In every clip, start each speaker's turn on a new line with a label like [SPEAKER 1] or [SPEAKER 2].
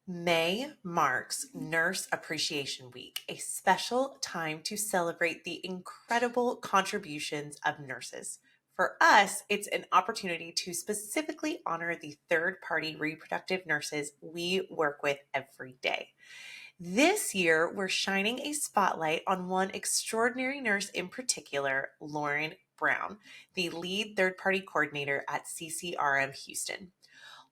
[SPEAKER 1] May marks Nurse Appreciation Week, a special time to celebrate the incredible contributions of nurses. For us, it's an opportunity to specifically honor the third-party reproductive nurses we work with every day. This year, we're shining a spotlight on one extraordinary nurse in particular, Lauren Brown, the lead third-party coordinator at CCRM Houston.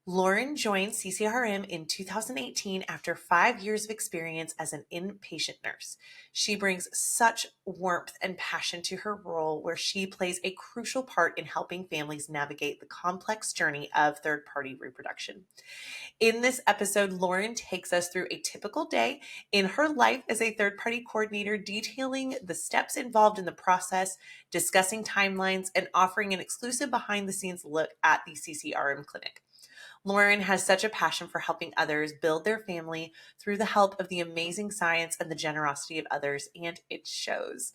[SPEAKER 1] Lauren joined CCRM in 2018 after 5 years of experience as an inpatient nurse. She brings such warmth and passion to her role, where she plays a crucial part in helping families navigate the complex journey of third-party reproduction. In this episode, Lauren takes us through a typical day in her life as a third-party coordinator, detailing the steps involved in the process, discussing timelines, and offering an exclusive behind-the-scenes look at the CCRM clinic. Lauren has such a passion for helping others build their family through the help of the amazing science and the generosity of others, and it shows.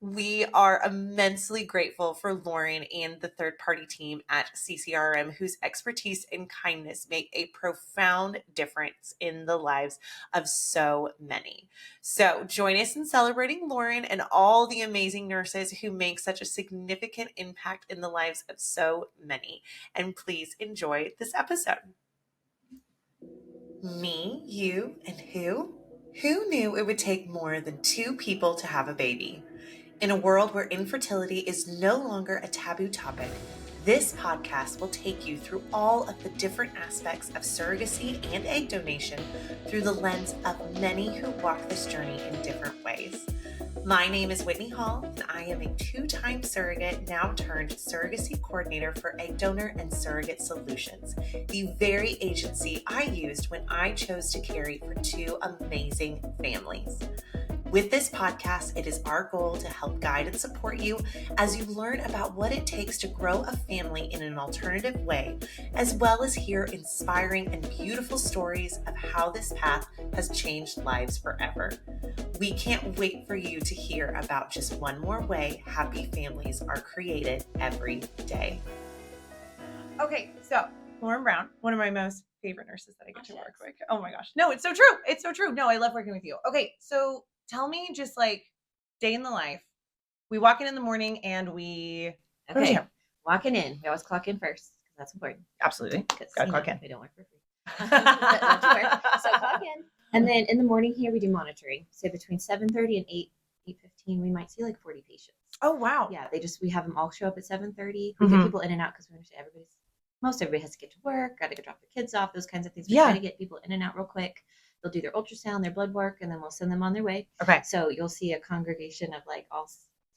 [SPEAKER 1] We are immensely grateful for Lauren and the third-party team at CCRM, whose expertise and kindness make a profound difference in the lives of so many. So join us in celebrating Lauren and all the amazing nurses who make such a significant impact in the lives of so many. And please enjoy this episode. Me, you, and who? Who knew it would take more than two people to have a baby? In a world where infertility is no longer a taboo topic, this podcast will take you through all of the different aspects of surrogacy and egg donation through the lens of many who walk this journey in different ways. My name is Whitney Hall, and I am a two-time surrogate, now turned surrogacy coordinator for Egg Donor and Surrogate Solutions, the very agency I used when I chose to carry for two amazing families. With this podcast, it is our goal to help guide and support you as you learn about what it takes to grow a family in an alternative way, as well as hear inspiring and beautiful stories of how this path has changed lives forever. We can't wait for you to hear about just one more way happy families are created every day. Okay, so Lauren Brown, one of my most favorite nurses that I get to work with. Oh my gosh. No, it's so true. It's so true. No, I love working with you. Okay, so tell me just like day in the life. We walk in the morning and we...
[SPEAKER 2] Okay, walking in. We always clock in first because that's important.
[SPEAKER 1] Absolutely.
[SPEAKER 2] Gotta clock in. We don't work for free. So clock in. And then in the morning here, we do monitoring. So between 7:30 and 8:15, we might see like 40 patients.
[SPEAKER 1] Oh, wow.
[SPEAKER 2] Yeah, we have them all show up at 7:30. We get people in and out because we understand most everybody has to get to work, got to go drop their kids off, those kinds of things. We try to get people in and out real quick. They'll do their ultrasound, their blood work, and then we'll send them on their way.
[SPEAKER 1] Okay.
[SPEAKER 2] So you'll see a congregation of like all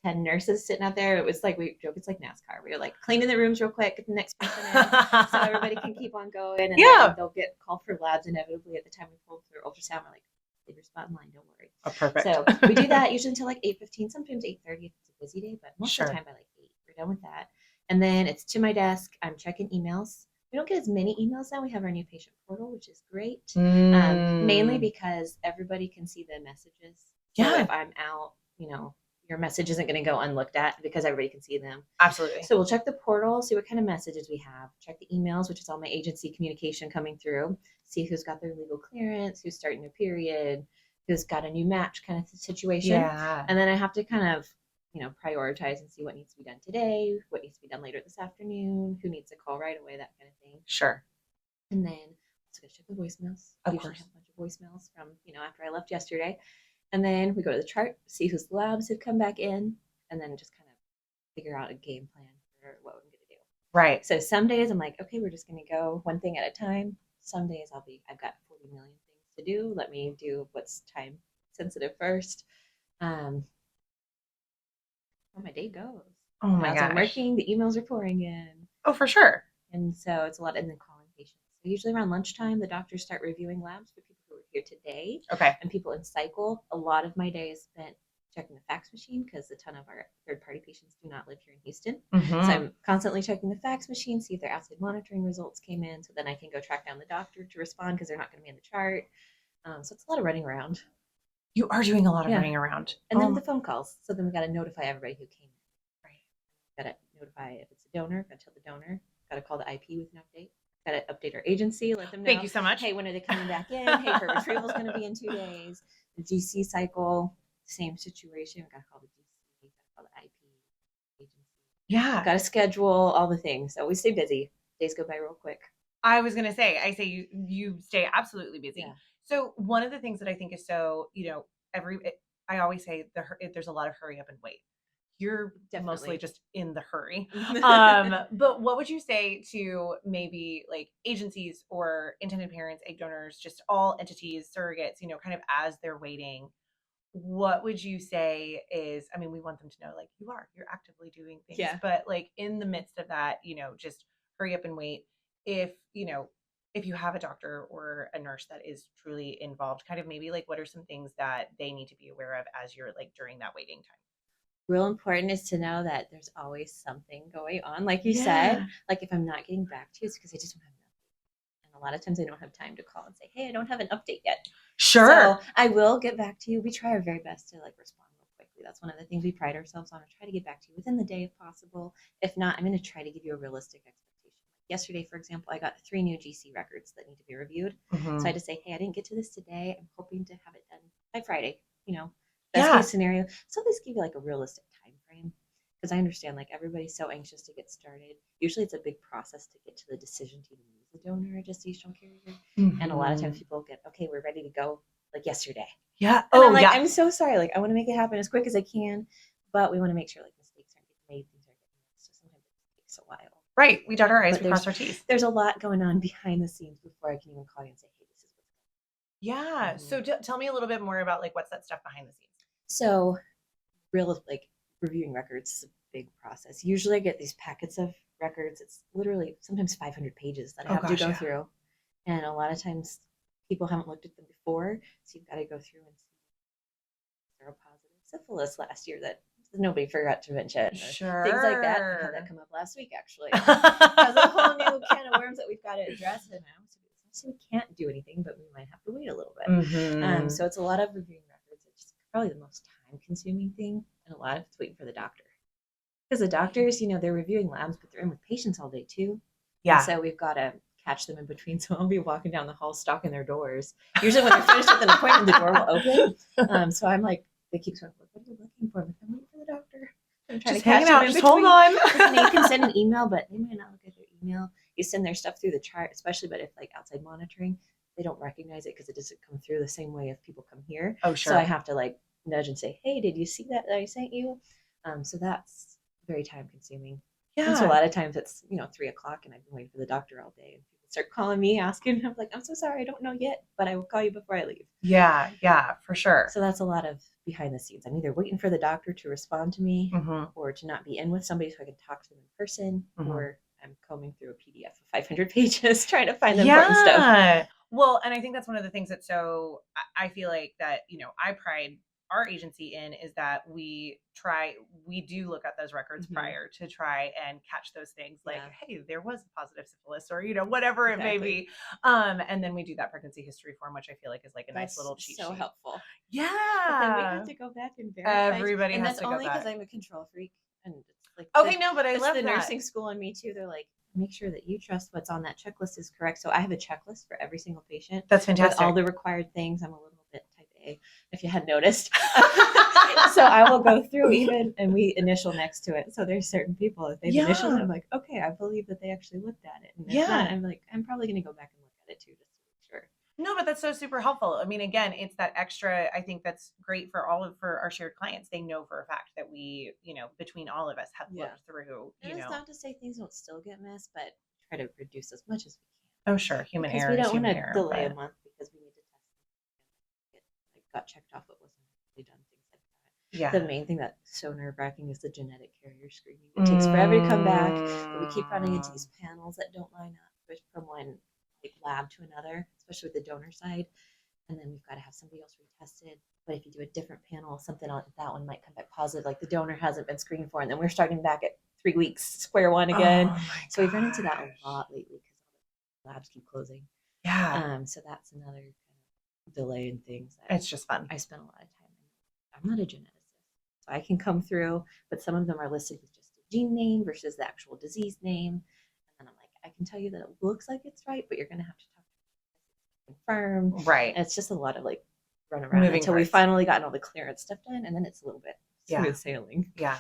[SPEAKER 2] 10 nurses sitting out there. It was like, we joke, it's like NASCAR. We were like cleaning the rooms real quick, get the next person in, so everybody can keep on going. And then they'll get called for labs inevitably at the time we pull through ultrasound. We're like, leave your spot in line, don't worry.
[SPEAKER 1] Oh, perfect.
[SPEAKER 2] So we do that usually until like 8:15, sometimes 8:30 if it's a busy day, but most of the time by like 8, we're done with that. And then it's to my desk. I'm checking emails. We don't get as many emails now. We have our new patient portal, which is great. Mainly because everybody can see the messages. So if I'm out, your message isn't going to go unlooked at because everybody can see them.
[SPEAKER 1] Absolutely.
[SPEAKER 2] So we'll check the portal, see what kind of messages we have, check the emails, which is all my agency communication coming through, see who's got their legal clearance, who's starting their period, who's got a new match kind of situation.
[SPEAKER 1] Yeah.
[SPEAKER 2] And then I have to kind of, prioritize and see what needs to be done today, what needs to be done later this afternoon, who needs to call right away, that kind of thing.
[SPEAKER 1] Sure.
[SPEAKER 2] And then also got to check the voicemails.
[SPEAKER 1] Of
[SPEAKER 2] Usually
[SPEAKER 1] course.
[SPEAKER 2] have a bunch of voicemails from, after I left yesterday. And then we go to the chart, see whose labs have come back in, and then just kind of figure out a game plan for what I'm going to do.
[SPEAKER 1] Right.
[SPEAKER 2] So some days I'm like, okay, we're just going to go one thing at a time. Some days I've got 40 million things to do. Let me do what's time sensitive first. How my day goes.
[SPEAKER 1] Oh my gosh.
[SPEAKER 2] As I'm working, the emails are pouring in.
[SPEAKER 1] Oh, for sure.
[SPEAKER 2] And so it's a lot, and then calling patients. So usually around lunchtime, the doctors start reviewing labs for people who are here today.
[SPEAKER 1] Okay.
[SPEAKER 2] And people in cycle. A lot of my day is spent checking the fax machine because a ton of our third-party patients do not live here in Houston.
[SPEAKER 1] Mm-hmm.
[SPEAKER 2] So I'm constantly checking the fax machine, see if their outside monitoring results came in, so then I can go track down the doctor to respond because they're not going to be in the chart. So it's a lot of running around.
[SPEAKER 1] You are doing a lot of running around.
[SPEAKER 2] And then the phone calls. So then we got to notify everybody who came in.
[SPEAKER 1] Right.
[SPEAKER 2] Got to notify if it's a donor, got to tell the donor, got to call the IP with an update. got to update our agency, let them know.
[SPEAKER 3] Thank you so much.
[SPEAKER 2] Hey, when are they coming back in? Hey, her retrieval is going to be in 2 days. The GC cycle, same situation. We got to call the GC, got to call the IP agency.
[SPEAKER 3] Yeah.
[SPEAKER 2] Got to schedule all the things. So we stay busy. Days go by real quick.
[SPEAKER 3] I was going to say, you stay absolutely busy. Yeah. So one of the things that I think is so, I always say there's a lot of hurry up and wait. You're definitely mostly just in the hurry. But what would you say to maybe like agencies or intended parents, egg donors, just all entities, surrogates, kind of as they're waiting? What would you say is, I mean, we want them to know like you're actively doing things, but like in the midst of that, just hurry up and wait. If you have a doctor or a nurse that is truly involved, kind of maybe like what are some things that they need to be aware of as you're like during that waiting time?
[SPEAKER 2] Real important is to know that there's always something going on. Like you said, like if I'm not getting back to you, it's because I just don't have an update. And a lot of times I don't have time to call and say, hey, I don't have an update yet.
[SPEAKER 3] Sure.
[SPEAKER 2] So I will get back to you. We try our very best to like respond real quickly. That's one of the things we pride ourselves on. I try to get back to you within the day if possible. If not, I'm going to try to give you a realistic expectation. Yesterday, for example, I got 3 new GC records that need to be reviewed. So I had to say, hey, I didn't get to this today. I'm hoping to have it done by Friday, best case scenario. So this give you like a realistic time frame, because I understand like everybody's so anxious to get started. Usually it's a big process to get to the decision to even use a donor or gestational carrier. And a lot of times people get, okay, we're ready to go like yesterday.
[SPEAKER 3] Yeah.
[SPEAKER 2] And I'm like, I'm so sorry. Like I want to make it happen as quick as I can, but we want to make sure like mistakes aren't getting made, things aren't getting missed. So sometimes it takes a while.
[SPEAKER 3] Right. We dot our I's, we cross our T's.
[SPEAKER 2] There's a lot going on behind the scenes before I can even call you and say, hey, this is what's
[SPEAKER 3] going on. Yeah. So tell me a little bit more about like what's that stuff behind the scenes.
[SPEAKER 2] So reviewing records is a big process. Usually I get these packets of records. It's literally sometimes 500 pages that I have to go through. And a lot of times people haven't looked at them before. So you've got to go through and see seropositive syphilis last year that nobody forgot to mention.
[SPEAKER 3] Sure.
[SPEAKER 2] Things like that. I had that come up last week, actually. There's a whole new can of worms that we've got to address. And so we can't do anything, but we might have to wait a little bit. So it's a lot of reviewing records. It's probably the most time-consuming thing, and a lot of it's waiting for the doctor. Because the doctors, they're reviewing labs, but they're in with patients all day too. Yeah. And so we've got to catch them in between. So I'll be walking down the hall, stalking their doors. Usually when they're finished with an appointment, the door will open. So I'm like, they keep saying, what are you looking for? I'm waiting for the doctor. I'm trying
[SPEAKER 3] just
[SPEAKER 2] to catch
[SPEAKER 3] hanging out. Just hold on.
[SPEAKER 2] You can send an email, but they might not look at their email. You send their stuff through the chart, especially, but if like outside monitoring, they don't recognize it because it doesn't come through the same way if people come here.
[SPEAKER 3] Oh, sure.
[SPEAKER 2] So I have to like nudge and say, hey, did you see that I sent you? So that's very time consuming. Yeah. And so a lot of times it's, 3:00 and I've been waiting for the doctor all day. And people start calling me asking, I'm like, I'm so sorry, I don't know yet, but I will call you before I leave.
[SPEAKER 3] Yeah, for sure.
[SPEAKER 2] So that's a lot of behind the scenes. I'm either waiting for the doctor to respond to me or to not be in with somebody so I can talk to them in person, or I'm combing through a PDF of 500 pages trying to find the important stuff.
[SPEAKER 3] Well, and I think that's one of the things that I feel like that, I pride our agency in is that we do look at those records prior to try and catch those things like, hey, there was a positive syphilis or, whatever it may be. And then we do that pregnancy history form, which I feel like is like a nice little cheat sheet.
[SPEAKER 2] So helpful.
[SPEAKER 3] Yeah.
[SPEAKER 2] But then we have to go back and verify.
[SPEAKER 3] Everybody
[SPEAKER 2] and
[SPEAKER 3] has to go back.
[SPEAKER 2] And that's only because I'm a control freak. And it's like,
[SPEAKER 3] but I love
[SPEAKER 2] the
[SPEAKER 3] that.
[SPEAKER 2] nursing school and me too. They're like, make sure that you trust what's on that checklist is correct. So I have a checklist for every single patient.
[SPEAKER 3] That's fantastic.
[SPEAKER 2] With all the required things. I'm a little bit type A, if you hadn't noticed. So I will go through and we initial next to it. So there's certain people, if they've initialed, I'm like, okay, I believe that they actually looked at it. And if not, I'm like, I'm probably going to go back and look at it too, just to make sure.
[SPEAKER 3] No, but that's so super helpful. I mean, again, it's that extra, I think that's great for our shared clients. They know for a fact that we, between all of us have looked through,
[SPEAKER 2] And it's not to say things don't still get missed, but try to reduce as much as we can.
[SPEAKER 3] Oh, sure. Human error.
[SPEAKER 2] We don't want to delay a month because we need to test it got checked off what wasn't really done, things like that. Yeah. The main thing that's so nerve-wracking is the genetic carrier screening. It takes forever to come back, but we keep running into these panels that don't line up from one lab to another, especially with the donor side. And then we've got to have somebody else retested. But if you do a different panel, something on that one might come back positive, like the donor hasn't been screened for, and then we're starting back at 3 weeks, square one again. So we've run into that a lot lately because all the labs keep closing.
[SPEAKER 3] Yeah.
[SPEAKER 2] So that's another kind of delay in things.
[SPEAKER 3] It's just fun.
[SPEAKER 2] I spend a lot of time. I'm not a geneticist, so I can come through, but some of them are listed with just a gene name versus the actual disease name. And then I'm like, I can tell you that it looks like it's right, but you're going to have to talk to confirm.
[SPEAKER 3] Right.
[SPEAKER 2] And it's just a lot of like run around until we finally gotten all the clearance stuff done, and then it's a little bit smooth sailing.
[SPEAKER 3] Yeah.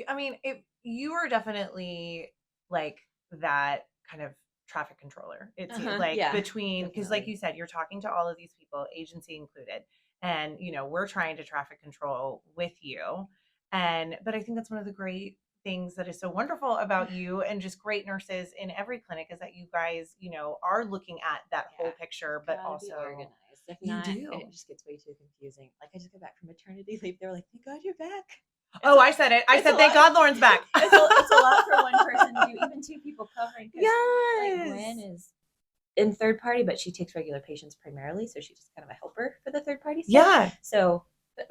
[SPEAKER 3] I mean, you are definitely like that kind of traffic controller. It's like between, because like you said, you're talking to all of these people, agency included, and we're trying to traffic control with you. But I think that's one of the great things that is so wonderful about you and just great nurses in every clinic is that you guys, are looking at that whole picture, but also
[SPEAKER 2] organized. If not, it just gets way too confusing. Like I just got back from maternity leave. They were like, "Thank God you're back."
[SPEAKER 3] I said it. I said, "Thank God Lauren's back."
[SPEAKER 2] It's a lot for one person to do, even two people covering.
[SPEAKER 3] Yes.
[SPEAKER 2] Like Gwen is in third party, but she takes regular patients primarily, so she's just kind of a helper for the third party stuff.
[SPEAKER 3] Yeah.
[SPEAKER 2] So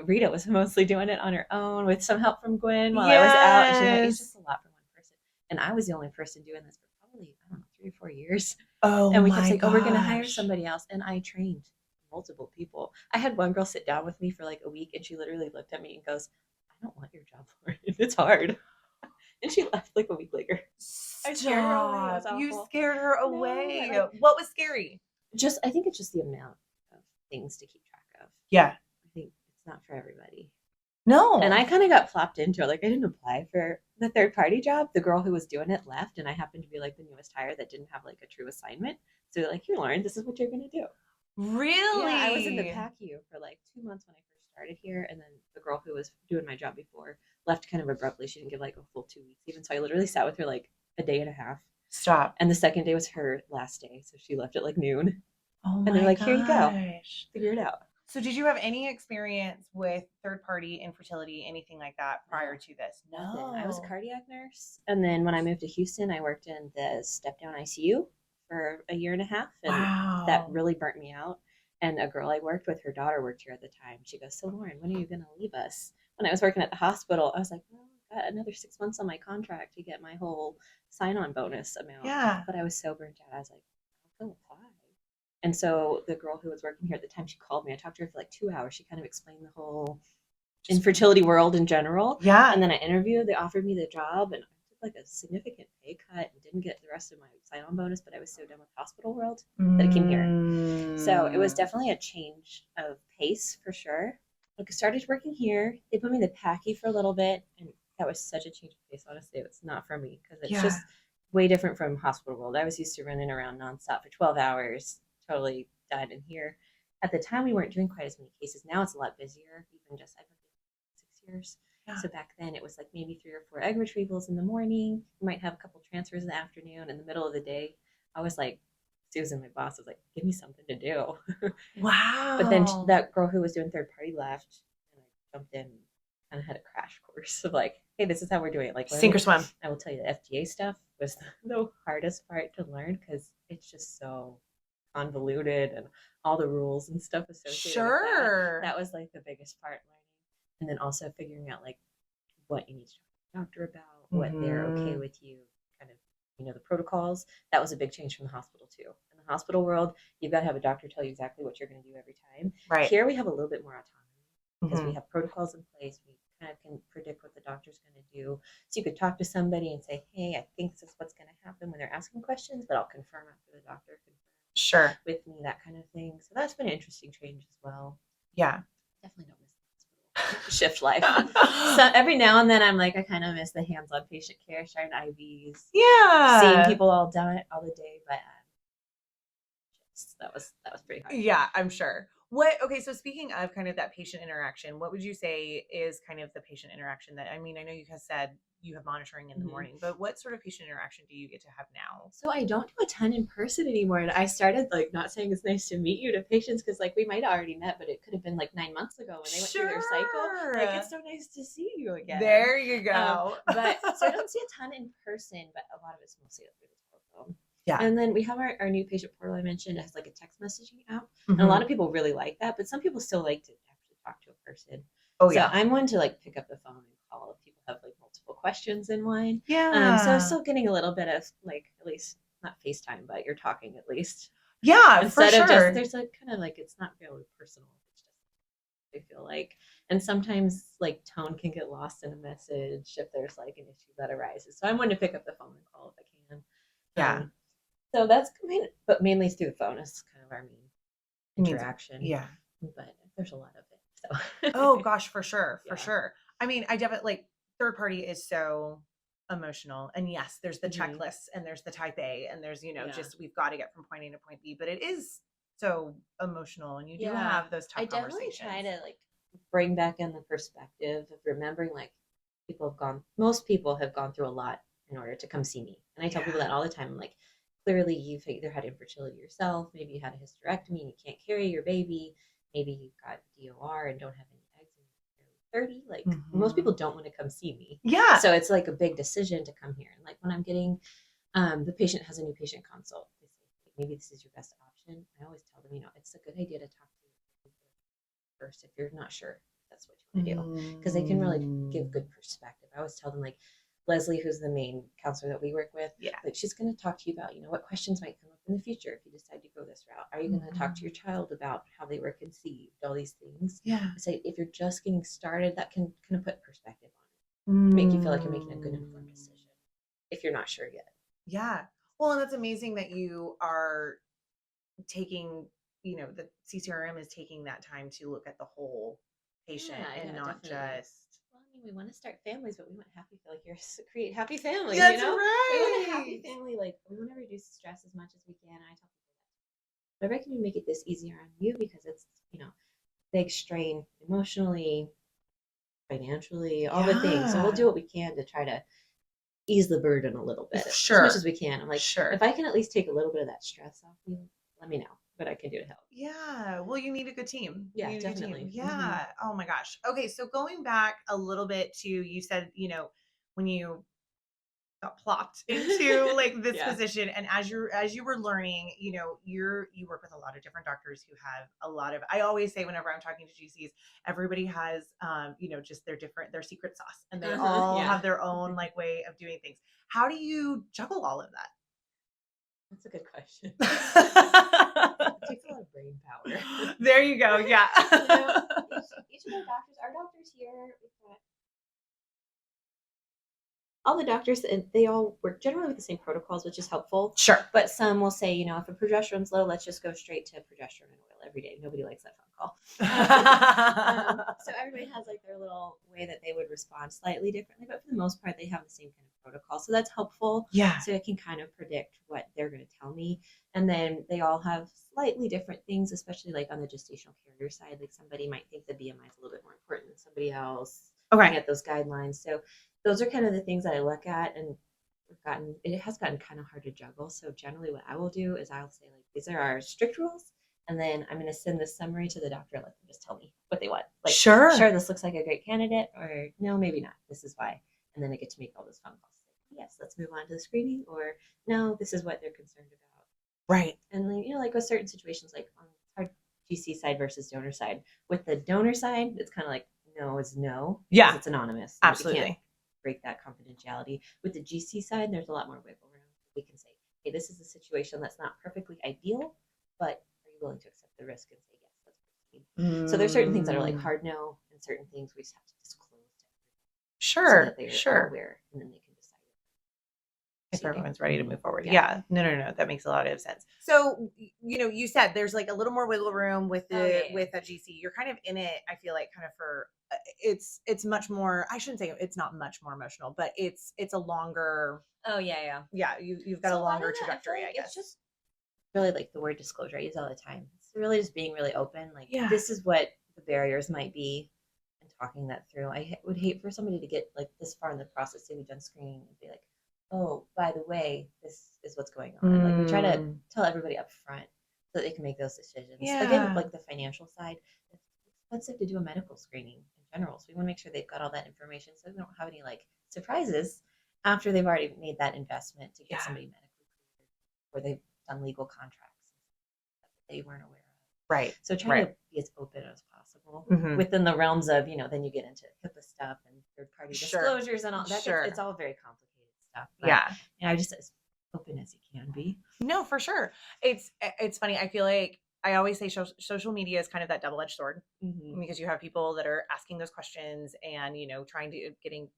[SPEAKER 2] Rita was mostly doing it on her own with some help from Gwen while I was out. And she's like, it's just a lot for one person. And I was the only person doing this for probably, 3 or 4 years. And we kept saying, we're going to hire somebody else. And I trained multiple people. I had one girl sit down with me for like a week, and she literally looked at me and goes, I don't want your job, Lauren. It's hard. And she left like a week later.
[SPEAKER 3] I scared her away. You scared her away. No, what was scary?
[SPEAKER 2] I think it's just the amount of things to keep track of.
[SPEAKER 3] Yeah.
[SPEAKER 2] I think it's not for everybody.
[SPEAKER 3] No.
[SPEAKER 2] And I kind of got plopped into it. Like I didn't apply for the third party job. The girl who was doing it left, and I happened to be like the newest hire that didn't have like a true assignment. So they're like, here, Lauren, this is what you're going to do.
[SPEAKER 3] Really?
[SPEAKER 2] Yeah, I was in the PACU for like 2 months when I first started here. And then the girl who was doing my job before left kind of abruptly. She didn't give like a full 2 weeks even. So I literally sat with her like a day and a half.
[SPEAKER 3] Stop.
[SPEAKER 2] And the second day was her last day. So she left at like noon.
[SPEAKER 3] Oh my
[SPEAKER 2] And they're like,
[SPEAKER 3] gosh.
[SPEAKER 2] here you go. Figure it out.
[SPEAKER 3] So did you have any experience with third party infertility, anything like that prior to this?
[SPEAKER 2] No. I was a cardiac nurse. And then when I moved to Houston, I worked in the step down ICU for a year and a half. And that really burnt me out. And a girl I worked with, her daughter worked here at the time. She goes, so Lauren, when are you going to leave us? When I was working at the hospital, I was like, well, I've got another 6 months on my contract to get my whole sign-on bonus amount.
[SPEAKER 3] Yeah.
[SPEAKER 2] But I was so burnt out. I was like, I'll go apply. And so the girl who was working here at the time, she called me. I talked to her for like 2 hours. She kind of explained the whole infertility world in general.
[SPEAKER 3] Yeah.
[SPEAKER 2] And then I interviewed. They offered me the job, and I took like a significant pay cut and didn't get the rest of my sign-on bonus. But I was so done with hospital world that I came here. So it was definitely a change of pace for sure. Like I started working here. They put me in the PACU for a little bit, and that was such a change of pace. Honestly, it's not for me because it's just way different from hospital world. I was used to running around nonstop for 12 hours. Totally done. And here at the time we weren't doing quite as many cases. Now it's a lot busier. Even just I've been doing 6 years. Yeah. So back then it was like maybe 3 or 4 egg retrievals in the morning. We might have a couple transfers in the afternoon. In the middle of the day, I was like, Susan, my boss, was like, give me something to do.
[SPEAKER 3] Wow.
[SPEAKER 2] But then that girl who was doing third party left, and I jumped in, kind of had a crash course of like, hey, this is how we're doing it. Like
[SPEAKER 3] sink or swim.
[SPEAKER 2] I will tell you, the FDA stuff was the hardest part to learn because it's just so convoluted and all the rules and stuff associated with that was like the biggest part, learning. And then also figuring out like what you need to talk to the doctor about, what they're okay with you, kind of, the protocols. That was a big change from the hospital too. In the hospital world, you've got to have a doctor tell you exactly what you're going to do every time.
[SPEAKER 3] Right.
[SPEAKER 2] Here we have a little bit more autonomy because we have protocols in place. We kind of can predict what the doctor's going to do. So you could talk to somebody and say, hey, I think this is what's going to happen when they're asking questions, but I'll confirm after the doctor confirms with me, that kind of thing. So that's been an interesting change as well.
[SPEAKER 3] Yeah.
[SPEAKER 2] Definitely don't miss the hospital shift life. So every now and then I'm like, I kind of miss the hands-on patient care, sharing IVs.
[SPEAKER 3] Yeah.
[SPEAKER 2] Seeing people all the day, but that was pretty hard.
[SPEAKER 3] Yeah, I'm sure. Okay, so speaking of kind of that patient interaction, what would you say is kind of the patient interaction that, I mean, I know you have said you have monitoring in the morning, but what sort of patient interaction do you get to have now?
[SPEAKER 2] So I don't do a ton in person anymore. And I started like not saying it's nice to meet you to patients because like we might have already met, but it could have been like 9 months ago when they went through their cycle. Like it's so nice to see you again.
[SPEAKER 3] There you go.
[SPEAKER 2] But so I don't see a ton in person, but a lot of it's mostly through the telephone.
[SPEAKER 3] Yeah.
[SPEAKER 2] And then we have our new patient portal I mentioned. It has like a text messaging app. And a lot of people really like that, but some people still like to actually talk to a person.
[SPEAKER 3] Oh, yeah.
[SPEAKER 2] So I'm one to like pick up the phone and call if people have like multiple questions in one.
[SPEAKER 3] Yeah.
[SPEAKER 2] So I'm still getting a little bit of like, at least not FaceTime, but you're talking at least.
[SPEAKER 3] Yeah,
[SPEAKER 2] instead
[SPEAKER 3] for
[SPEAKER 2] of
[SPEAKER 3] sure.
[SPEAKER 2] just, there's like kind of like, it's not really personal. It's just, I feel like, and sometimes like tone can get lost in a message if there's like an issue that arises. So I'm one to pick up the phone and call if I can.
[SPEAKER 3] Yeah.
[SPEAKER 2] So that's but mainly through the phone is kind of our main interaction.
[SPEAKER 3] Yeah.
[SPEAKER 2] But there's a lot of it. So.
[SPEAKER 3] Oh gosh, for sure. For
[SPEAKER 2] Yeah.
[SPEAKER 3] sure. I mean, I definitely like third party is so emotional. And yes, there's the checklists and there's the type A and there's, just we've got to get from point A to point B, but it is so emotional and you do have those tough conversations.
[SPEAKER 2] I definitely try to like bring back in the perspective of remembering like most people have gone through a lot in order to come see me. And I tell people that all the time. I'm like, clearly you've either had infertility yourself, maybe you had a hysterectomy and you can't carry your baby, maybe you've got DOR and don't have any eggs and you're 30. Like most people don't want to come see me.
[SPEAKER 3] Yeah.
[SPEAKER 2] So it's like a big decision to come here. And like when I'm getting the patient has a new patient consult, they say, maybe this is your best option. I always tell them, it's a good idea to talk to you first if you're not sure if that's what you want to do, because they can really give good perspective. I always tell them, like, Leslie, who's the main counselor that we work with, like she's going to talk to you about, what questions might come up in the future if you decide to go this route. Are you going to talk to your child about how they were conceived, all these things? I say, if you're just getting started, that can kind of put perspective on it, make you feel like you're making a good informed decision if you're not sure yet.
[SPEAKER 3] Yeah. Well, and that's amazing that you are taking, the CCRM is taking that time to look at the whole patient and not
[SPEAKER 2] definitely.
[SPEAKER 3] just.
[SPEAKER 2] Well, I mean, we want to start families, but we want happy create happy families.
[SPEAKER 3] That's right.
[SPEAKER 2] We want a happy family. Like, we want to reduce stress as much as we can. And I tell people that. Whatever I can do to make it this easier on you, because it's, big strain emotionally, financially, all the things. So we'll do what we can to try to ease the burden a little bit as much as we can. I'm like, if I can at least take a little bit of that stress off you, let me know what I can do to help.
[SPEAKER 3] Yeah. Well, you need a good team.
[SPEAKER 2] Yeah, definitely.
[SPEAKER 3] Yeah. Oh my gosh. Okay. So going back a little bit to, you said, when you got plopped into like this position, and as you were learning, you work with a lot of different doctors who have a lot of, I always say whenever I'm talking to GCs, everybody has, just their secret sauce, and they all have their own like way of doing things. How do you juggle all of that?
[SPEAKER 2] That's a good question. It takes a lot of brain power.
[SPEAKER 3] There you go. Yeah.
[SPEAKER 2] Each of our doctors here, all the doctors, and they all work generally with the same protocols, which is helpful.
[SPEAKER 3] Sure.
[SPEAKER 2] But some will say, if a progesterone's low, let's just go straight to progesterone and oil every day. Nobody likes that phone call. So everybody has like their little way that they would respond slightly differently, but for the most part, they have the same kind of protocol. So that's helpful.
[SPEAKER 3] Yeah.
[SPEAKER 2] So I can kind of predict what they're going to tell me. And then they all have slightly different things, especially like on the gestational carrier side. Like somebody might think the BMI is a little bit more important than somebody else.
[SPEAKER 3] Okay.
[SPEAKER 2] Get those guidelines. So those are kind of the things that I look at, and it has gotten kind of hard to juggle. So generally what I will do is I'll say, like, these are our strict rules. And then I'm going to send this summary to the doctor and let them just tell me what they want. Like, sure, this looks like a great candidate, or no, maybe not. This is why. And then I get to make all those phone calls. Like, yes, let's move on to the screening, or no, this is what they're concerned about.
[SPEAKER 3] Right.
[SPEAKER 2] And then, like with certain situations, like on our GC side versus donor side, with the donor side, it's kind of like, no is no. Yeah. It's anonymous.
[SPEAKER 3] Absolutely.
[SPEAKER 2] You can't break that confidentiality. With the GC side, there's a lot more wiggle room. We can say, hey, this is a situation that's not perfectly ideal, but are you willing to accept the risk and say, yes, let's proceed. So there's certain things that are like hard no, and certain things we just have to disclose to everyone.
[SPEAKER 3] Sure.
[SPEAKER 2] So that they're aware, and then they can decide
[SPEAKER 3] if everyone's ready to move forward. Yeah. No. That makes a lot of sense. So, you said there's like a little more wiggle room with with a GC. You're kind of in it, I feel like, kind of for, it's much more, I shouldn't say it's not much more emotional, but it's a longer.
[SPEAKER 2] Oh yeah.
[SPEAKER 3] Yeah. You've got a longer trajectory, I guess.
[SPEAKER 2] It's just really like the word disclosure I use all the time. It's really just being really open. Like, this is what the barriers might be, and talking that through. I would hate for somebody to get like this far in the process, say we've done screening, and be like, oh, by the way, this is what's going on. Like, we try to tell everybody up front so that they can make those decisions. Again, like the financial side, it's expensive to do a medical screening in general. So we want to make sure they've got all that information so we don't have any like surprises after they've already made that investment to get somebody medically cleared, or they've done legal contracts that they weren't aware of. Right. So trying to be as open as possible within the realms of, then you get into HIPAA stuff and third party disclosures and all that. It's all very complicated stuff. But, I just as open as you can be.
[SPEAKER 3] No, for sure. It's funny. I feel like I always say social media is kind of that double-edged sword, because you have people that are asking those questions and, trying to getting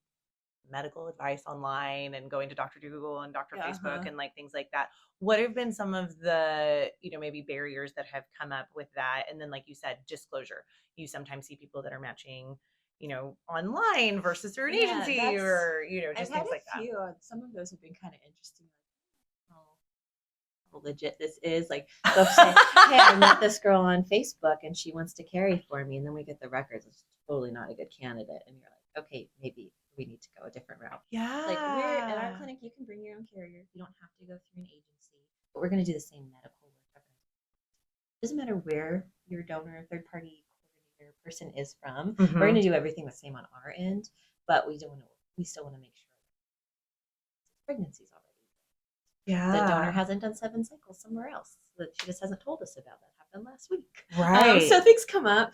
[SPEAKER 3] medical advice online and going to Dr. Google and Dr. Facebook and like things like that. What have been some of the, maybe barriers that have come up with that? And then, like you said, disclosure. You sometimes see people that are matching, online versus through an agency or, just things like that.
[SPEAKER 2] Some of those have been kind of interesting. Like, how legit this is. Like, they'll say, hey, I met this girl on Facebook and she wants to carry for me. And then we get the records. It's totally not a good candidate. And you're like, okay, maybe we need to go a different route.
[SPEAKER 3] Yeah.
[SPEAKER 2] Like, we're at our clinic, you can bring your own carrier. You don't have to go through an agency. But we're going to do the same medical work. It doesn't matter where your donor, third party coordinator person is from.
[SPEAKER 3] Mm-hmm.
[SPEAKER 2] We're going to do everything the same on our end, but we still want to make sure pregnancy's already.
[SPEAKER 3] Yeah.
[SPEAKER 2] The donor hasn't done 7 cycles somewhere else. That she just hasn't told us about. That happened last week.
[SPEAKER 3] Right.
[SPEAKER 2] So things come up.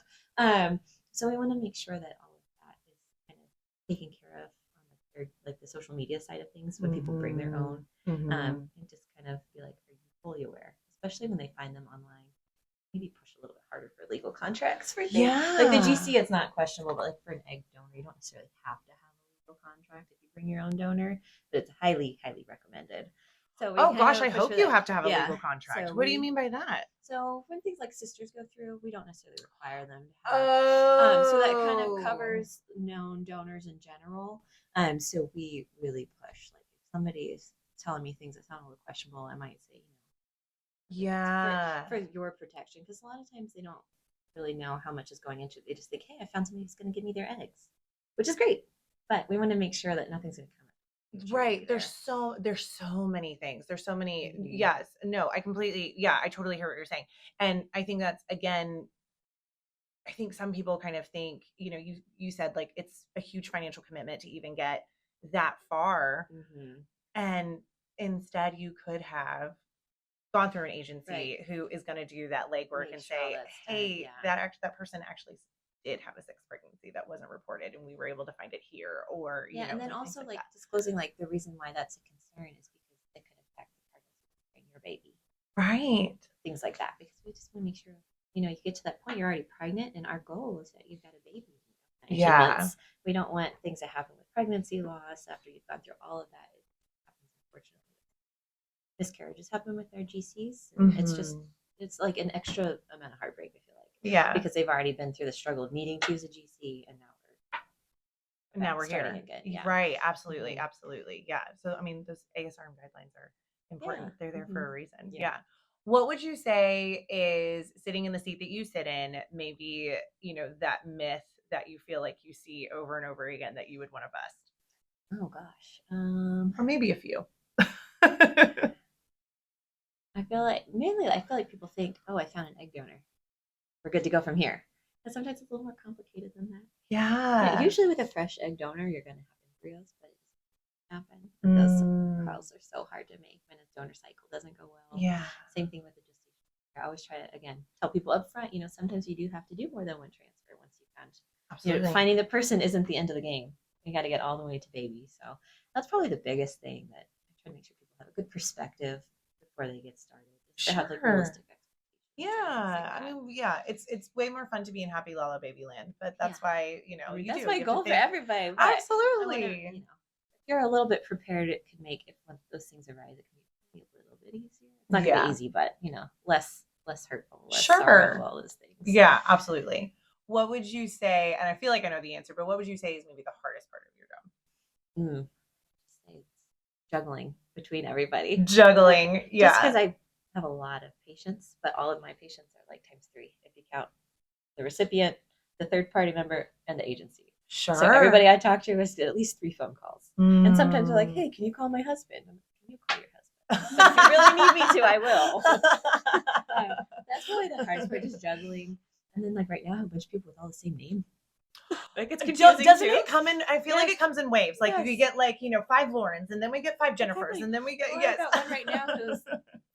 [SPEAKER 2] So we want to make sure that all of that is kind of taken care of on like the social media side of things when people bring their own. And just kind of be like, are you fully aware? Especially when they find them online. Maybe push a little bit harder for legal contracts for things.
[SPEAKER 3] Yeah.
[SPEAKER 2] Like the GC, it's not questionable, but like for an egg donor, you don't necessarily have to have a legal contract if you bring your own donor, but it's highly, highly recommended. So
[SPEAKER 3] I hope you have to have a legal contract.
[SPEAKER 2] So
[SPEAKER 3] what do you mean by that?
[SPEAKER 2] So when things like sisters go through, we don't necessarily require them to have. So that kind of covers known donors in general. So we really push. Like if somebody is telling me things that sound a little questionable, I might say, for your protection, because a lot of times they don't really know how much is going into it. They just think, hey, I found somebody who's going to give me their eggs, which is great, but we want to make sure that nothing's going to come up.
[SPEAKER 3] Right. There's so many things. There's so many. Yes. No, I totally hear what you're saying. And I think that's, again, I think some people kind of think, you said like it's a huge financial commitment to even get that far. And instead you could have gone through an agency who is going to do that legwork and say, hey, that person actually did have a 6th pregnancy that wasn't reported and we were able to find it here, or
[SPEAKER 2] and then also like disclosing like the reason why that's a concern is because it could affect the pregnancy in your baby,
[SPEAKER 3] right?
[SPEAKER 2] Things like that, because we just want to make sure you get to that point, you're already pregnant, and our goal is that you've got a baby. We don't want things to happen with pregnancy loss after you've gone through all of that. It happens, unfortunately. Miscarriages happen with our GCs. It's like an extra amount of heartbreak, I feel like.
[SPEAKER 3] Yeah.
[SPEAKER 2] Because they've already been through the struggle of needing to use a GC, and now we're
[SPEAKER 3] here
[SPEAKER 2] again. Yeah.
[SPEAKER 3] Right. Absolutely. Absolutely. Yeah. So, I mean, those ASRM guidelines are important. They're there for a reason. Yeah. What would you say is, sitting in the seat that you sit in, maybe, that myth that you feel like you see over and over again that you would want to bust?
[SPEAKER 2] Oh gosh.
[SPEAKER 3] Or maybe a few.
[SPEAKER 2] I feel like people think, oh, I found an egg donor, we're good to go from here. And sometimes it's a little more complicated than that.
[SPEAKER 3] Yeah.
[SPEAKER 2] Usually with a fresh egg donor, you're going to have embryos, but it doesn't happen. Those pearls are so hard to make when a donor cycle doesn't go well.
[SPEAKER 3] Yeah.
[SPEAKER 2] Same thing with the gestation. I always try to, again, tell people up front, sometimes you do have to do more than one transfer once you found.
[SPEAKER 3] Absolutely.
[SPEAKER 2] Finding the person isn't the end of the game. You got to get all the way to baby. So that's probably the biggest thing that I try to make sure people have a good perspective before they get started. To have like realistic expectations.
[SPEAKER 3] Yeah. I mean, it's way more fun to be in happy Lala baby land, but that's why,
[SPEAKER 2] that's my goal for everybody.
[SPEAKER 3] Absolutely.
[SPEAKER 2] If you're a little bit prepared, it can make, if one of those things arise, it can be a little bit easier. It's not going to be easy, but less hurtful, less sorrow, all those things.
[SPEAKER 3] Yeah, absolutely. What would you say, and I feel like I know the answer, but what would you say is maybe the hardest part of your job?
[SPEAKER 2] It's juggling between everybody.
[SPEAKER 3] Juggling, yeah.
[SPEAKER 2] Just because I have a lot of patients, but all of my patients are like times 3 if you count the recipient, the third party member, and the agency.
[SPEAKER 3] Sure.
[SPEAKER 2] So everybody I talk to has at least 3 phone calls. And sometimes they're like, hey, can you call my husband? Can you call your husband? But if you really need me to, I will. That's really the hardest part, just juggling. And then like right now I have a bunch of people with all the same name. Like it's confusing.
[SPEAKER 3] Doesn't it come in? I feel like it comes in waves. Like you get 5 Laurens, and then we get 5 Jennifers, and then we get
[SPEAKER 2] I've got one right now whose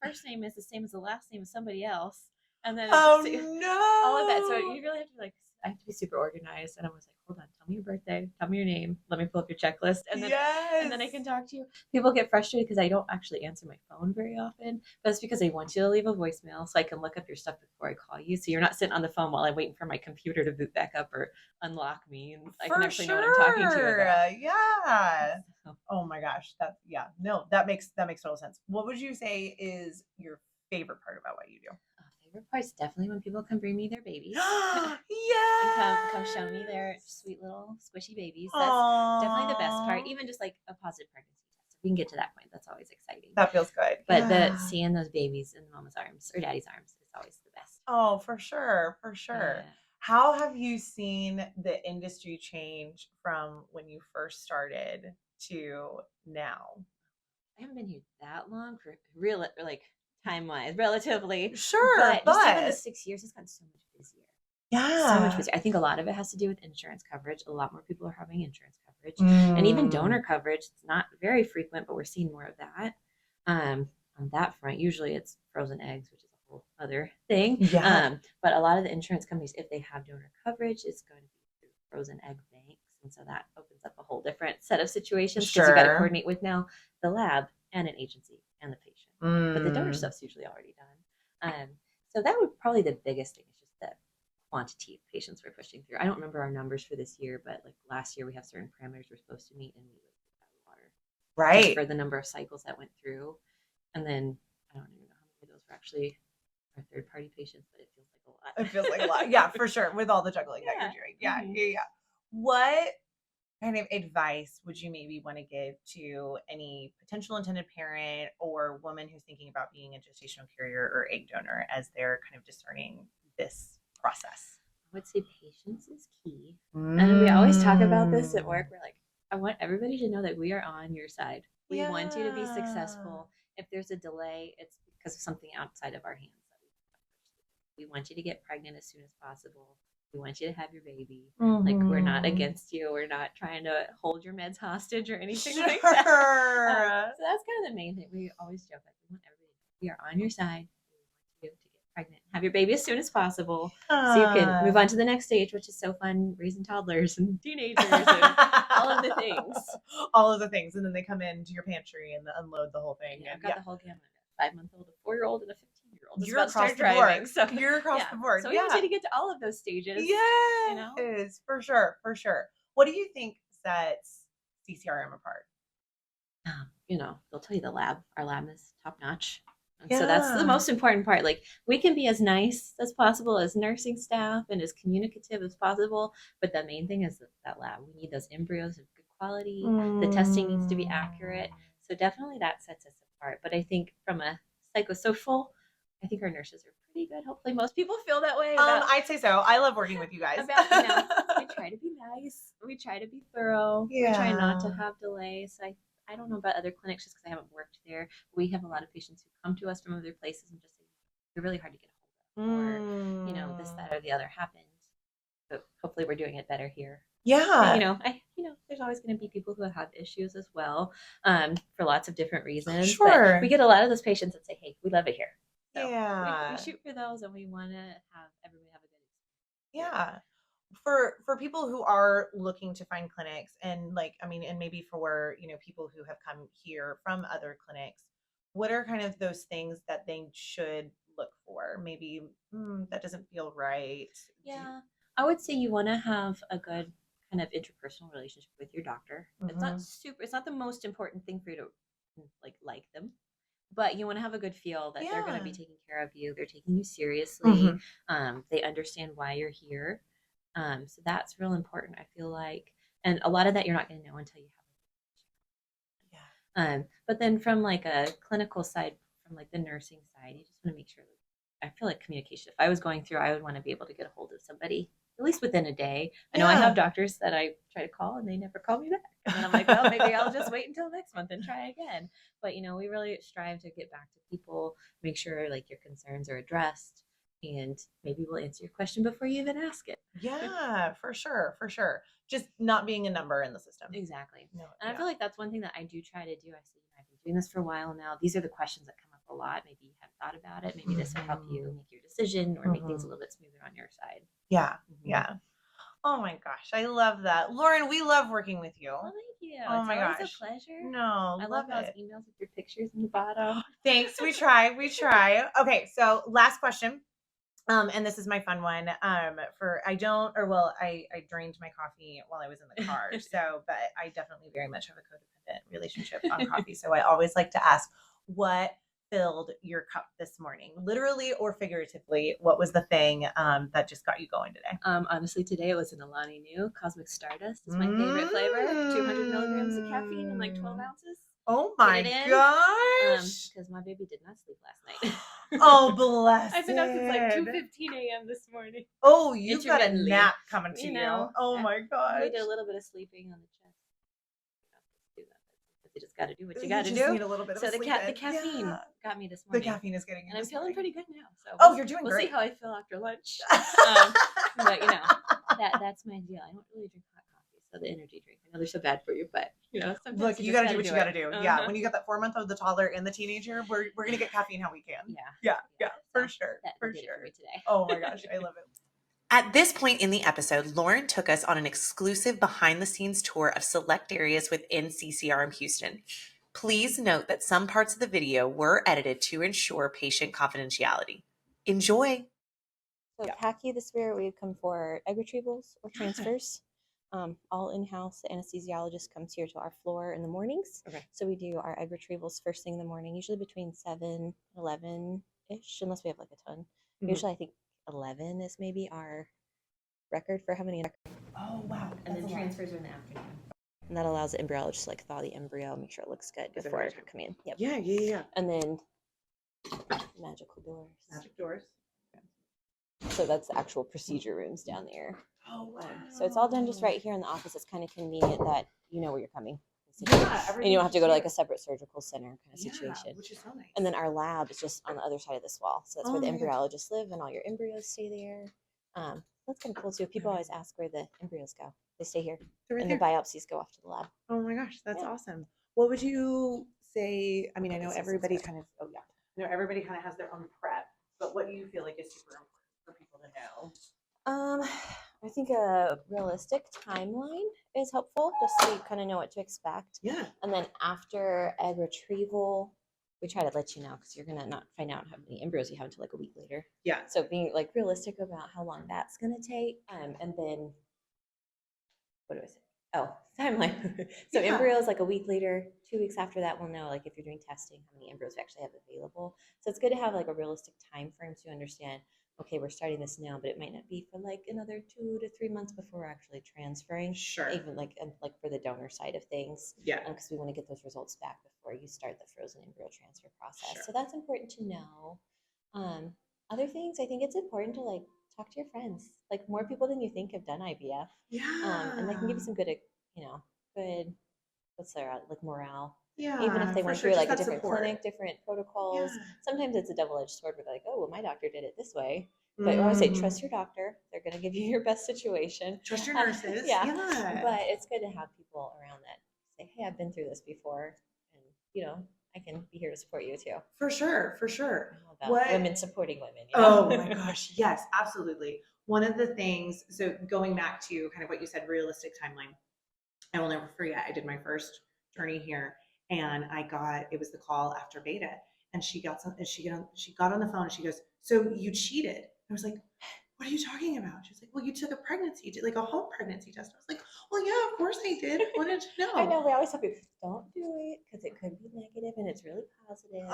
[SPEAKER 2] first name is the same as the last name of somebody else, and then
[SPEAKER 3] no,
[SPEAKER 2] all of that. So you really have to I have to be super organized, and I was like, hold on, tell me your birthday, tell me your name, let me pull up your checklist, and then I can talk to you. People get frustrated because I don't actually answer my phone very often, but it's because I want you to leave a voicemail so I can look up your stuff before I call you. So you're not sitting on the phone while I'm waiting for my computer to boot back up or unlock me, and I can actually know what I'm talking to you about.
[SPEAKER 3] Yeah. Oh my gosh. That makes total sense. What would you say is your favorite part about what you do?
[SPEAKER 2] Favorite part's definitely when people come bring me their babies.
[SPEAKER 3] Yeah.
[SPEAKER 2] And come show me their sweet little squishy babies. That's definitely the best part. Even just like a positive pregnancy test. If we can get to that point, that's always exciting.
[SPEAKER 3] That feels good.
[SPEAKER 2] But the seeing those babies in mama's arms or daddy's arms is always the best.
[SPEAKER 3] Oh, for sure. For sure. How have you seen the industry change from when you first started to now?
[SPEAKER 2] I haven't been here that long for real, like time-wise, relatively.
[SPEAKER 3] Sure,
[SPEAKER 2] but just even the 6 years, it's gotten so much busier.
[SPEAKER 3] Yeah.
[SPEAKER 2] So much busier. I think a lot of it has to do with insurance coverage. A lot more people are having insurance coverage. And even donor coverage. It's not very frequent, but we're seeing more of that. On that front, usually it's frozen eggs, which is a whole other thing.
[SPEAKER 3] Yeah.
[SPEAKER 2] But a lot of the insurance companies, if they have donor coverage, it's going to be through frozen egg banks. And so that opens up a whole different set of situations because you got to coordinate with now the lab and an agency and the patient. But the donor stuff's usually already done. So that would probably the biggest thing is just the quantity of patients we're pushing through. I don't remember our numbers for this year, but like last year we have certain parameters we're supposed to meet and we lived out of water.
[SPEAKER 3] Right.
[SPEAKER 2] Just for the number of cycles that went through. And then I don't even know how many of those were actually our third party patients, but it feels like a lot.
[SPEAKER 3] It feels like a lot. Yeah, for sure. With all the juggling that you're doing. Yeah. Yeah. What kind of advice would you maybe want to give to any potential intended parent or woman who's thinking about being a gestational carrier or egg donor as they're kind of discerning this process?
[SPEAKER 2] I would say patience is key. And we always talk about this at work. We're like, I want everybody to know that we are on your side. We want you to be successful. If there's a delay, it's because of something outside of our hands. We want you to get pregnant as soon as possible. We want you to have your baby. Like, we're not against you. We're not trying to hold your meds hostage or anything like that. So that's kind of the main thing. We always joke, like, we want everybody to know we are on your side. We want you to get pregnant, have your baby as soon as possible, so you can move on to the next stage, which is so fun, raising toddlers and teenagers and all of the things.
[SPEAKER 3] All of the things. And then they come into your pantry and unload the whole thing.
[SPEAKER 2] Yeah, I've got the whole gamut. A 5-month-old, a 4-year-old, and a 15-year-old.
[SPEAKER 3] You're across the board.
[SPEAKER 2] So
[SPEAKER 3] you're across the board.
[SPEAKER 2] So we want you to get to all of those stages.
[SPEAKER 3] Yeah, you know? It is for sure. For sure. What do you think sets CCRM apart?
[SPEAKER 2] You know, they'll tell you our lab is top notch. And so that's the most important part. Like, we can be as nice as possible as nursing staff and as communicative as possible. But the main thing is that lab. We need those embryos of good quality. The testing needs to be accurate. So definitely that sets us apart. But I think from a psychosocial, I think our nurses are pretty good. Hopefully most people feel that way.
[SPEAKER 3] I'd say so. I love working with you guys.
[SPEAKER 2] We try to be nice. We try to be thorough.
[SPEAKER 3] Yeah.
[SPEAKER 2] We try not to have delays. I don't know about other clinics just because I haven't worked there. We have a lot of patients who come to us from other places and just say, they're really hard to get a hold of. Or, you know, this, that, or the other happened. But hopefully we're doing it better here.
[SPEAKER 3] Yeah.
[SPEAKER 2] But, there's always going to be people who have issues as well, for lots of different reasons.
[SPEAKER 3] Sure.
[SPEAKER 2] But we get a lot of those patients that say, hey, we love it here. So
[SPEAKER 3] yeah.
[SPEAKER 2] we shoot for those, and we want to have everybody have a good experience.
[SPEAKER 3] Yeah. For people who are looking to find clinics and and maybe for, people who have come here from other clinics, what are kind of those things that they should look for? Maybe that doesn't feel right.
[SPEAKER 2] Yeah. I would say you want to have a good kind of interpersonal relationship with your doctor. It's not the most important thing for you to like them, but you want to have a good feel that they're going to be taking care of you. They're taking you seriously. They understand why you're here. So that's real important, I feel like. And a lot of that you're not going to know until you have it. But then from like a clinical side, from like the nursing side, you just want to make sure I feel like communication. If I was going through, I would want to be able to get a hold of somebody at least within a day. I know I have doctors that I try to call and they never call me back. And then I'm like, well, maybe I'll just wait until next month and try again. But, we really strive to get back to people, make sure like your concerns are addressed, and maybe we'll answer your question before you even ask it.
[SPEAKER 3] Yeah, for sure. For sure. Just not being a number in the system.
[SPEAKER 2] Exactly. No, and I feel like that's one thing that I do try to do. I say, I've been doing this for a while now. These are the questions that come up a lot. Maybe you haven't thought about it. Maybe this will help you make your decision or make things a little bit smoother on your side.
[SPEAKER 3] Yeah. Yeah. Oh my gosh, I love that. Lauren, we love working with you.
[SPEAKER 2] Well, thank you.
[SPEAKER 3] Oh
[SPEAKER 2] it's
[SPEAKER 3] my
[SPEAKER 2] always
[SPEAKER 3] gosh.
[SPEAKER 2] a pleasure.
[SPEAKER 3] No,
[SPEAKER 2] I love those emails with your pictures in the bottom.
[SPEAKER 3] Thanks. We try. Okay, so last question. And this is my fun one. I drained my coffee while I was in the car. So, but I definitely very much have a codependent relationship on coffee. So I always like to ask, what filled your cup this morning? Literally or figuratively, what was the thing that just got you going today?
[SPEAKER 2] Honestly, today it was an Alani Nu Cosmic Stardust. It's my favorite flavor. 200 milligrams of caffeine and like 12 ounces.
[SPEAKER 3] Oh my gosh.
[SPEAKER 2] Because my baby did not sleep last night.
[SPEAKER 3] Oh, bless
[SPEAKER 2] I've been up since like 2:15 a.m. this morning.
[SPEAKER 3] Oh, you've got a nap coming to you. Oh my gosh.
[SPEAKER 2] We did a little bit of sleeping on the chest. Do that. You just got to do what you got to do.
[SPEAKER 3] You need a little bit of
[SPEAKER 2] the caffeine got me this morning.
[SPEAKER 3] The caffeine is getting you.
[SPEAKER 2] And I'm feeling pretty good now. So
[SPEAKER 3] you're doing
[SPEAKER 2] great.
[SPEAKER 3] We'll
[SPEAKER 2] see how I feel after lunch. But that's my deal. I don't really drink hot coffee, so the energy drink. I know they're so bad for you, but sometimes
[SPEAKER 3] look, you gotta do what you gotta do. Yeah, when you got that 4-month-old, the toddler, and the teenager, we're gonna get caffeine how we can. Yeah, for sure. For sure.
[SPEAKER 2] Today.
[SPEAKER 3] Oh my gosh, I love it.
[SPEAKER 1] At this point in the episode, Lauren took us on an exclusive behind-the-scenes tour of select areas within CCRM Houston. Please note that some parts of the video were edited to ensure patient confidentiality. Enjoy!
[SPEAKER 4] So PACU this year, we come for egg retrievals or transfers. All in-house. The anesthesiologist comes here to our floor in the mornings.
[SPEAKER 3] Okay.
[SPEAKER 4] So we do our egg retrievals first thing in the morning, usually between 7 and 11-ish, unless we have like a ton. Mm-hmm. Usually I think 11 is maybe our record for how many.
[SPEAKER 3] Oh, wow.
[SPEAKER 2] And then transfers are in the afternoon.
[SPEAKER 4] And that allows the embryologist to like thaw the embryo, make sure it looks good before coming in. Yep.
[SPEAKER 3] Yeah.
[SPEAKER 4] And then magical doors.
[SPEAKER 3] Magic doors.
[SPEAKER 4] So that's the actual procedure rooms down there.
[SPEAKER 3] Oh, wow.
[SPEAKER 4] So it's all done just right here in the office. It's kind of convenient that you know where you're coming.
[SPEAKER 3] Yeah,
[SPEAKER 4] and you don't have to go to like a separate surgical center kind of situation.
[SPEAKER 3] Which is so nice.
[SPEAKER 4] And then our lab is just on the other side of this wall. So that's where the embryologists live and all your embryos stay there. That's kind of cool too. People always ask where the embryos go. They stay here. And the biopsies go off to the lab.
[SPEAKER 3] Oh my gosh, that's awesome. What would you say? I mean, I know everybody kind of, everybody kind of has their own prep, but what do you feel like is super important for people to know?
[SPEAKER 4] I think a realistic timeline is helpful, just so you kind of know what to expect.
[SPEAKER 3] Yeah.
[SPEAKER 4] And then after egg retrieval, we try to let you know because you're gonna not find out how many embryos you have until like a week later.
[SPEAKER 3] Yeah.
[SPEAKER 4] So being like realistic about how long that's gonna take, and then what do I say? Oh, timeline. So embryos like a week later, 2 weeks after that, we'll know like if you're doing testing, how many embryos we actually have available. So it's good to have like a realistic time frame to understand. Okay, we're starting this now, but it might not be for like another 2 to 3 months before we're actually transferring.
[SPEAKER 3] Sure.
[SPEAKER 4] Even like for the donor side of things.
[SPEAKER 3] Yeah.
[SPEAKER 4] Because we want to get those results back before you start the frozen embryo transfer process.
[SPEAKER 3] Sure.
[SPEAKER 4] So that's important to know. Other things, I think it's important to like talk to your friends. Like more people than you think have done IVF.
[SPEAKER 3] Yeah.
[SPEAKER 4] And they can give you some good, what's their like morale.
[SPEAKER 3] Yeah,
[SPEAKER 4] even if they went through like a different clinic, different protocols.
[SPEAKER 3] Yeah.
[SPEAKER 4] Sometimes it's a double-edged sword. We're like, oh, well, my doctor did it this way. But I always say, trust your doctor. They're going to give you your best situation.
[SPEAKER 3] Trust your nurses.
[SPEAKER 4] Yeah. But it's good to have people around that say, hey, I've been through this before. And, I can be here to support you too.
[SPEAKER 3] For sure.
[SPEAKER 4] Women supporting women.
[SPEAKER 3] Oh my gosh. Yes, absolutely. One of the things, so going back to kind of what you said, realistic timeline, I will never forget, I did my first journey here. And it was the call after beta, and she got on the phone and she goes, so you cheated. I was like, what are you talking about? She was like, well, you took a pregnancy, like a home pregnancy test. I was like, well, yeah, of course I did. I wanted to know.
[SPEAKER 4] I know, we always tell people, don't do it because it could be negative and it's really positive.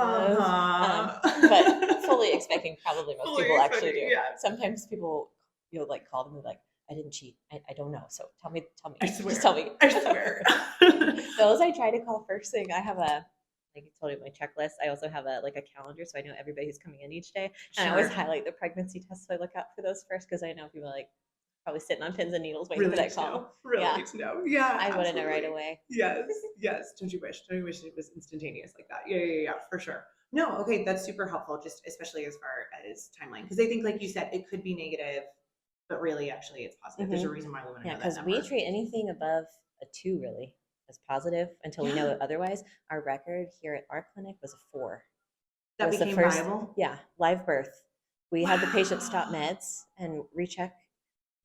[SPEAKER 4] But fully expecting probably most people actually do. Yeah. Sometimes people, like call them and like, I didn't cheat. I don't know. So tell me.
[SPEAKER 3] I swear.
[SPEAKER 4] Just tell me.
[SPEAKER 3] I swear.
[SPEAKER 4] Those I try to call first thing. I have like I told you, my checklist. I also have a calendar, so I know everybody who's coming in each day. And I always highlight the pregnancy tests, so I look out for those first because I know people are like probably sitting on pins and needles waiting for that call.
[SPEAKER 3] Need to know. Yeah.
[SPEAKER 4] I want to know right away.
[SPEAKER 3] Yes. Don't you wish it was instantaneous like that? Yeah, for sure. No, okay, that's super helpful, just especially as far as timeline. Because I think, like you said, it could be negative, but really, actually, it's positive. There's a reason why we want to know that
[SPEAKER 4] because we treat anything above a 2 really as positive until we know otherwise. Our record here at our clinic was a 4.
[SPEAKER 3] That
[SPEAKER 4] was
[SPEAKER 3] became viable?
[SPEAKER 4] Yeah, live birth. We had the patient stop meds and recheck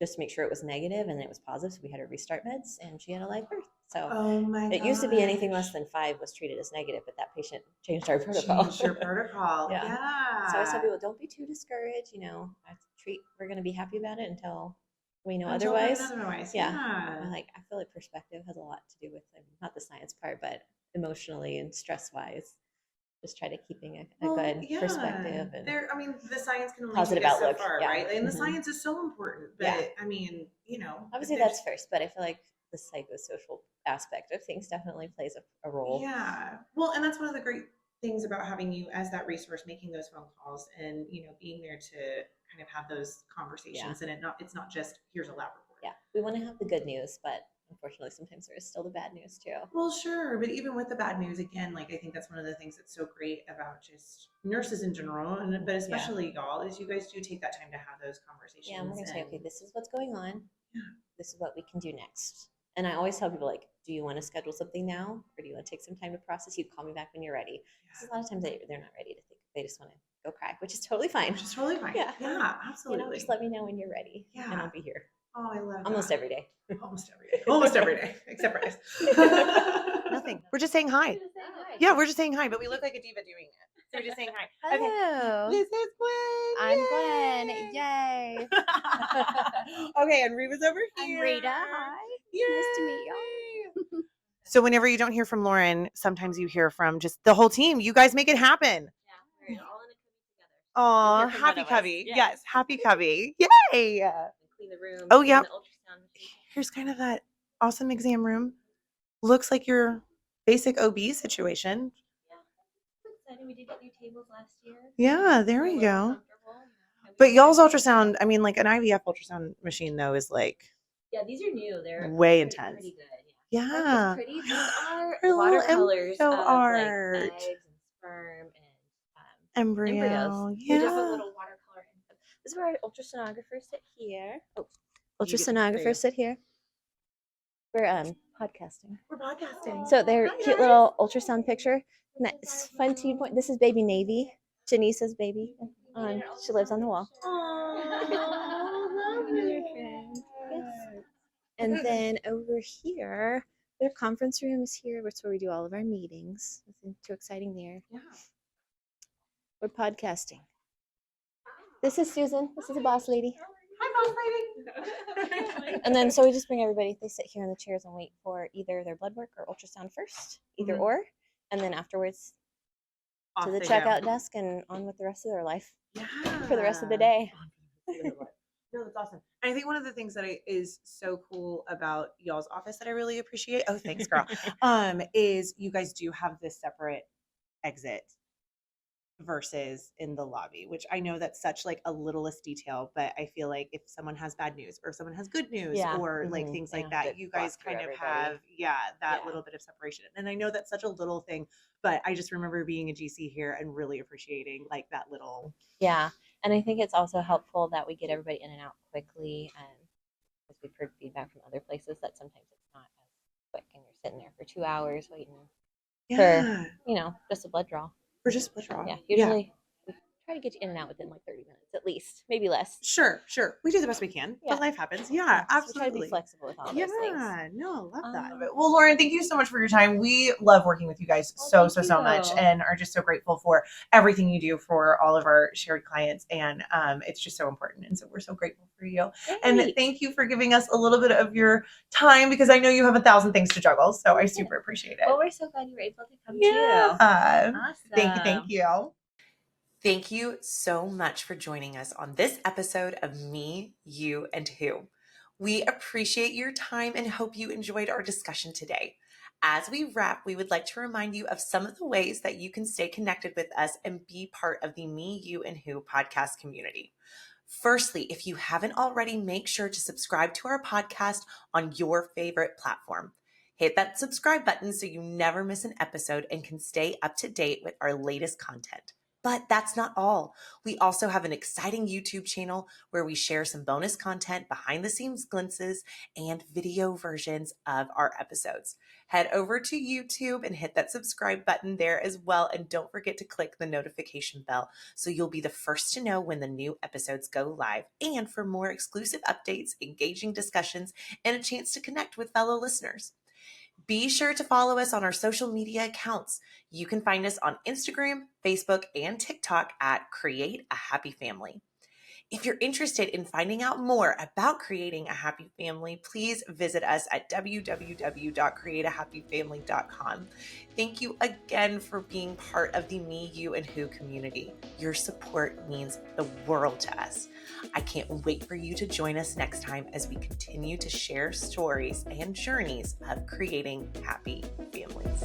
[SPEAKER 4] just to make sure it was negative, and it was positive. So we had her restart meds, and she had a live birth. So
[SPEAKER 1] Oh my
[SPEAKER 4] it used to be anything less than 5 was treated as negative, but that patient changed our protocol.
[SPEAKER 1] Changed your protocol.
[SPEAKER 4] Yeah.
[SPEAKER 1] Yeah.
[SPEAKER 4] So I tell people, don't be too discouraged. We're going to be happy about it until we know otherwise. Yeah. I feel like perspective has a lot to do with, not the science part, but emotionally and stress wise. Just try to keeping a good perspective and
[SPEAKER 1] the science can only
[SPEAKER 4] positive
[SPEAKER 1] take us
[SPEAKER 4] outlook,
[SPEAKER 1] so far,
[SPEAKER 4] yeah.
[SPEAKER 1] right? And the science is so important. But
[SPEAKER 4] obviously that's first, but I feel like the psychosocial aspect of things definitely plays a role.
[SPEAKER 1] Yeah. Well, and that's one of the great things about having you as that resource, making those phone calls and, being there to kind of have those conversations. And it's not just, here's a lab report.
[SPEAKER 4] Yeah. We want to have the good news, but unfortunately, sometimes there is still the bad news too.
[SPEAKER 1] Well, sure. But even with the bad news, again, I think that's one of the things that's so great about just nurses in general, but especially y'all, is you guys do take that time to have those conversations.
[SPEAKER 4] Yeah, and we're going to say, okay, this is what's going on. Yeah. This is what we can do next. And I always tell people, do you want to schedule something now, or do you want to take some time to process? You call me back when you're ready. Because a lot of times they're not ready to think. They just want to go cry, which is totally fine.
[SPEAKER 1] Yeah, absolutely.
[SPEAKER 4] Just let me know when you're ready.
[SPEAKER 1] Yeah.
[SPEAKER 4] And I'll be here.
[SPEAKER 1] Oh, I love
[SPEAKER 4] Almost
[SPEAKER 1] that.
[SPEAKER 4] every day.
[SPEAKER 1] Almost every day, except for us. Nothing. We're just saying hi. Yeah, we're just saying hi, but we look like a diva doing it. So we're just saying hi.
[SPEAKER 5] Hello.
[SPEAKER 1] Okay. This is Gwen.
[SPEAKER 5] I'm Gwen. Yay.
[SPEAKER 1] Okay, and Reva's over here.
[SPEAKER 5] I'm Rita. Hi.
[SPEAKER 1] Yay.
[SPEAKER 5] Nice to meet y'all.
[SPEAKER 1] So whenever you don't hear from Lauren, sometimes you hear from just the whole team. You guys make it happen.
[SPEAKER 4] Yeah, we're all in a cubby together.
[SPEAKER 1] Oh,
[SPEAKER 4] You'll hear from
[SPEAKER 1] happy
[SPEAKER 4] one of us.
[SPEAKER 1] cubby.
[SPEAKER 4] Yeah.
[SPEAKER 1] Yes, happy cubby. Yay.
[SPEAKER 4] Clean the room.
[SPEAKER 1] Oh, yeah.
[SPEAKER 4] The ultrasound machine.
[SPEAKER 1] Here's kind of that awesome exam room. Looks like your basic OB situation.
[SPEAKER 4] Yeah. Exciting. We did get new tables last year.
[SPEAKER 1] Yeah, there we go.
[SPEAKER 4] Comfortable.
[SPEAKER 1] But y'all's ultrasound, an IVF ultrasound machine though is
[SPEAKER 4] yeah, these are new. They're
[SPEAKER 1] way
[SPEAKER 4] pretty,
[SPEAKER 1] intense.
[SPEAKER 4] Pretty good.
[SPEAKER 1] Yeah.
[SPEAKER 4] Pretty. These are
[SPEAKER 1] Her little
[SPEAKER 4] watercolors
[SPEAKER 1] embryo
[SPEAKER 4] of
[SPEAKER 1] art.
[SPEAKER 4] eggs and sperm and
[SPEAKER 1] Embryo.
[SPEAKER 4] embryos.
[SPEAKER 1] Yeah.
[SPEAKER 4] We just put little watercolor in them. This is where our ultrasonographers sit here.
[SPEAKER 1] Oh,
[SPEAKER 4] ultrasonographers sit here. We're podcasting.
[SPEAKER 1] We're podcasting.
[SPEAKER 4] So they're
[SPEAKER 1] Hi,
[SPEAKER 4] cute
[SPEAKER 1] guys.
[SPEAKER 4] little ultrasound picture. Nice, fun to point. This is baby Navy, Janice's baby. She lives on the wall. Yes. And then over here, their conference room is here. That's where we do all of our meetings. Nothing too exciting there.
[SPEAKER 1] Yeah.
[SPEAKER 4] We're podcasting. This is Susan. This is the boss lady.
[SPEAKER 1] Hi, boss lady.
[SPEAKER 4] And then so we just bring everybody. They sit here in the chairs and wait for either their blood work or ultrasound first, either or, and then afterwards
[SPEAKER 1] Off
[SPEAKER 4] to the
[SPEAKER 1] they
[SPEAKER 4] checkout
[SPEAKER 1] go.
[SPEAKER 4] desk and on with the rest of their life
[SPEAKER 1] Yeah.
[SPEAKER 4] for the rest of the day.
[SPEAKER 1] No, that's awesome. And I think one of the things that is so cool about y'all's office that I really appreciate. Oh, thanks, girl. Is you guys do have this separate exit versus in the lobby, which I know that's such a littlest detail, but I feel like if someone has bad news or if someone has good news or things like that, you guys kind of have that little bit of separation. And I know that's such a little thing, but I just remember being a GC here and really appreciating that little.
[SPEAKER 4] Yeah, and I think it's also helpful that we get everybody in and out quickly, because we've heard feedback from other places that sometimes it's not as quick, and you're sitting there for 2 hours waiting for just a blood draw.
[SPEAKER 1] For just blood draw.
[SPEAKER 4] Yeah, usually we try to get you in and out within 30 minutes at least, maybe less.
[SPEAKER 1] Sure. We do the best we can, but life happens. Yeah, absolutely.
[SPEAKER 4] We try to be flexible with all those things.
[SPEAKER 1] Yeah, no, love that. Well, Lauren, thank you so much for your time. We love working with you guys so much, and are just so grateful for everything you do for all of our shared clients, and it's just so important, and so we're so grateful for you.
[SPEAKER 4] Great.
[SPEAKER 1] And thank you for giving us a little bit of your time, because I know you have 1,000 things to juggle, so I super appreciate it.
[SPEAKER 4] Well, we're so glad you were able to come too.
[SPEAKER 1] Awesome. Thank you. Thank you so much for joining us on this episode of Me, You, and Who. We appreciate your time and hope you enjoyed our discussion today. As we wrap, we would like to remind you of some of the ways that you can stay connected with us and be part of the Me, You, and Who podcast community. Firstly, if you haven't already, make sure to subscribe to our podcast on your favorite platform. Hit that subscribe button so you never miss an episode and can stay up to date with our latest content. But that's not all. We also have an exciting YouTube channel where we share some bonus content, behind the scenes glimpses, and video versions of our episodes. Head over to YouTube and hit that subscribe button there as well. And don't forget to click the notification bell so you'll be the first to know when the new episodes go live. And for more exclusive updates, engaging discussions, and a chance to connect with fellow listeners. Be sure to follow us on our social media accounts. You can find us on Instagram, Facebook, and TikTok at Create a Happy Family. If you're interested in finding out more about creating a happy family, please visit us at www.createahappyfamily.com. Thank you again for being part of the Me, You, and Who community. Your support means the world to us. I can't wait for you to join us next time as we continue to share stories and journeys of creating happy families.